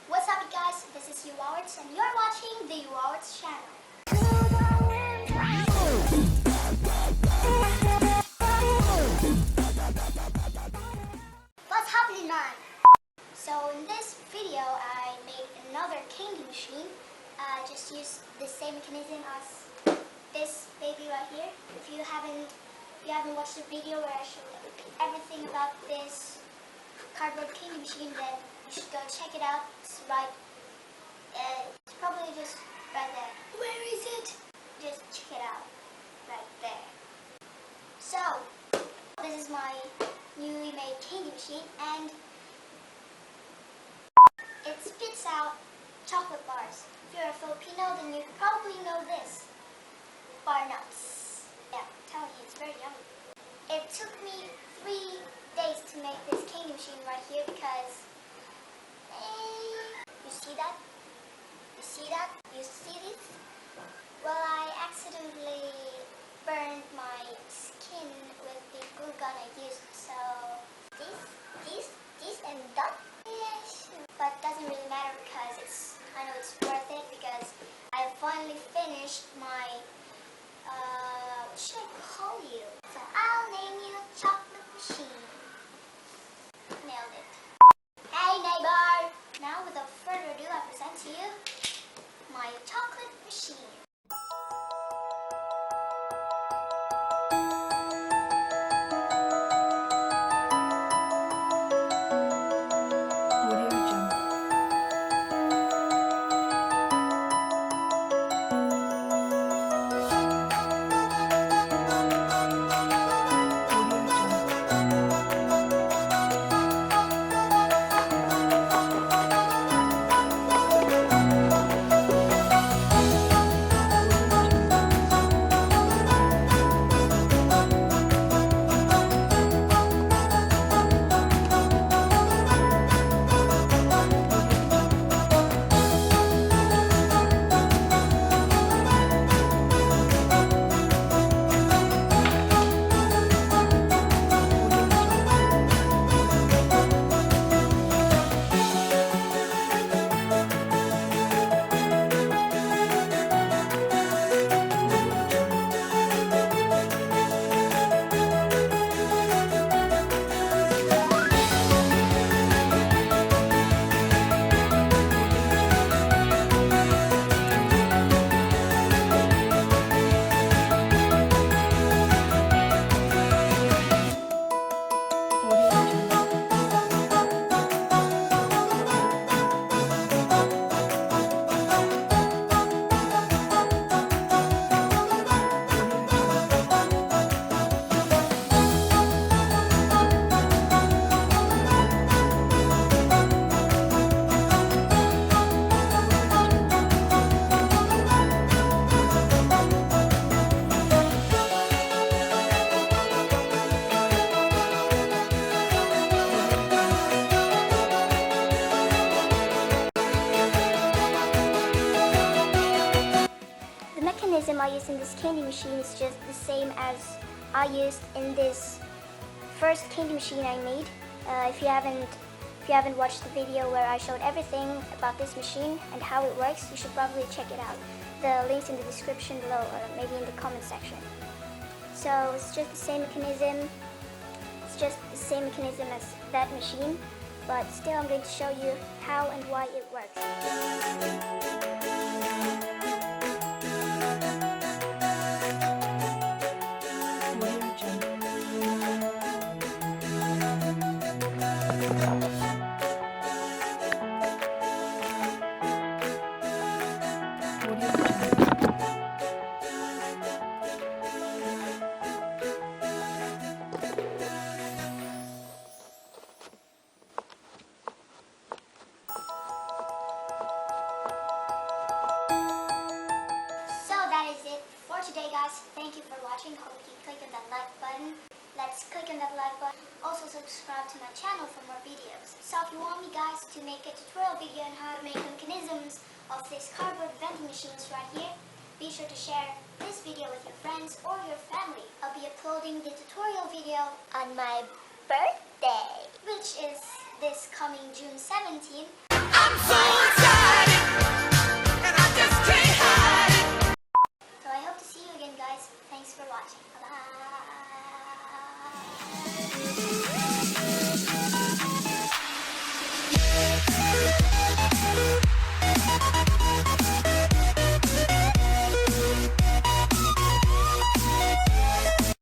What's up guys, this is Yowawerts and you're watching the Yowawerts channel. What's happening man? So in this video I made another candy machine. I just used the same mechanism as this baby right here. If you haven't watched the video where I showed everything about this cardboard candy machine, then you should go check it out. It's right, it's probably just right there. Where is it? Just check it out, right there. So, this is my newly made candy machine and it spits out chocolate bars. If you're a Filipino, then you probably know this. Bar nuts. Yeah, I'm telling you, it's very yummy. It took me 3 days to make this candy machine right here because you see that? You see that? You see this? Well, I accidentally burned my skin with the glue gun I used. So this and that. Yes. But it doesn't really matter because I know it's worth it because I finally finished my what should I call you? So I'll name you Chocolate Machine. Nailed it. Hey neighbor! Now without further ado, I present to you my chocolate machine. The mechanism I used in this candy machine is just the same as I used in this first candy machine I made. If you haven't watched the video where I showed everything about this machine and how it works, you should probably check it out. The link's in the description below or maybe in the comment section. So it's just the same mechanism. It's just the same mechanism as that machine, but still I'm going to show you how and why it works. Today guys, thank you for watching. Hope you click on that like button. Let's click on that like button. Also subscribe to my channel for more videos. So if you want me guys to make a tutorial video on how to make mechanisms of this cardboard vending machines right here, be sure to share this video with your friends or your family. I'll be uploading the tutorial video on my birthday, which is this coming June 17th.